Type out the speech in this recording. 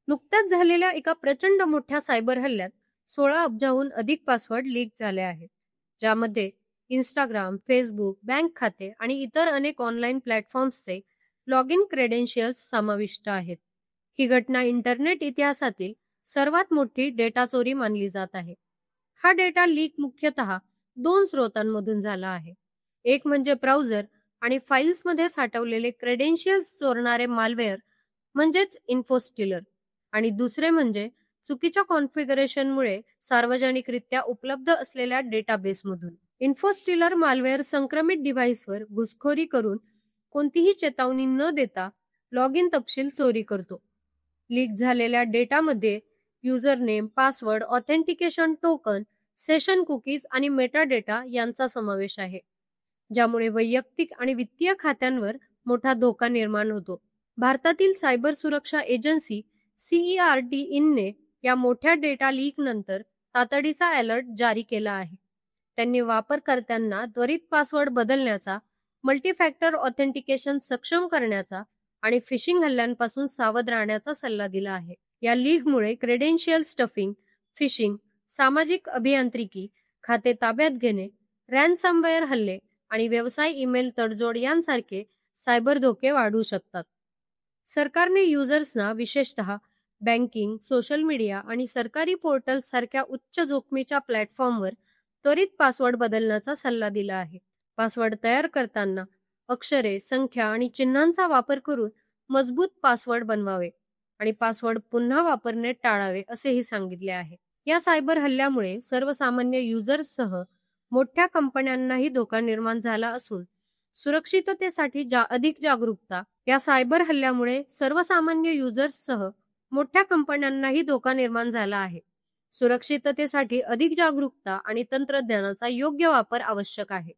नुकत्याच झालेल्या एका प्रचंड मोठ्या सायबर हल्ल्यात 16 अब्जाहून अधिक पासवर्ड लीक झाले आहेत, ज्यामध्ये इंस्टाग्राम, फेसबुक, बँक खाते आणि इतर अनेक ऑनलाईन प्लॅटफॉर्म्सचे लॉग इन क्रेडेन्शियल्स समाविष्ट आहेत. ही घटना इंटरनेट इतिहासातील सर्वात मोठी डेटा चोरी मानली जात आहे. हा डेटा लीक मुख्यतः दोन स्रोतांमधून झाला आहे. एक म्हणजे ब्राउझर आणि फाईल्समध्ये साठवलेले क्रेडेन्शियल्स चोरणारे मालवेअर म्हणजेच इन्फोस्टिलर, आणि दुसरे म्हणजे चुकीच्या कॉन्फिगरेशनमुळे सार्वजनिकरित्या उपलब्ध असलेल्या डेटाबेसमधून. इन्फोस्टिलर मालवेअर संक्रमित डिव्हाइसवर घुसखोरी करून कोणतीही चेतावणी न देता लॉग इन तपशील चोरी करतो. लीक झालेल्या डेटामध्ये user name, password, authentication token, session cookies आणि मेटा डेटा यांचा समावेश आहे, ज्यामुळे वैयक्तिक आणि वित्तीय खात्यांवर मोठा धोका निर्माण होतो. भारतातील सायबर सुरक्षा एजन्सी CERT इनने या मोठ्या डेटा लीक नंतर तातडीचा अलर्ट जारी केला आहे. त्यांनी वापरकर्त्यांना त्वरित पासवर्ड बदलण्याचा, मल्टीफॅक्टर ऑथेंटिकेशन सक्षम करण्याचा आणि फिशिंग हल्ल्यांपासून सावध राहण्याचा सल्ला दिला आहे. या लीकमुळे क्रेडेन्शियल स्टफिंग, फिशिंग, सामाजिक अभियांत्रिकी, खाते ताब्यात घेणे, रॅन्समवेअर हल्ले आणि व्यवसाय ईमेल तडजोड यांसारखे सायबर धोके वाढू शकतात. सरकारने युजर्सना विशेषतः बँकिंग, सोशल मीडिया आणि सरकारी पोर्टल्स सारख्या उच्च जोखमीच्या प्लॅटफॉर्मवर त्वरित पासवर्ड बदलण्याचा सल्ला दिला आहे. पासवर्ड तयार करताना अक्षरे, संख्या आणि चिन्हांचा वापर करून मजबूत पासवर्ड बनवावे आणि पासवर्ड पुन्हा वापरणे टाळावे असेही सांगितले आहे. या सायबर हल्ल्यामुळे सर्वसामान्य युजर्ससह मोठ्या कंपन्यांनाही धोका निर्माण झाला असून सुरक्षिततेसाठी अधिक जागरूकता. या सायबर हल्ल्यामुळे सर्वसामान्य युजर्ससह मोठ्या कंपन्यांनाही धोका निर्माण झाला आहे. सुरक्षिततेसाठी अधिक जागरूकता आणि तंत्रज्ञानाचा योग्य वापर आवश्यक आहे.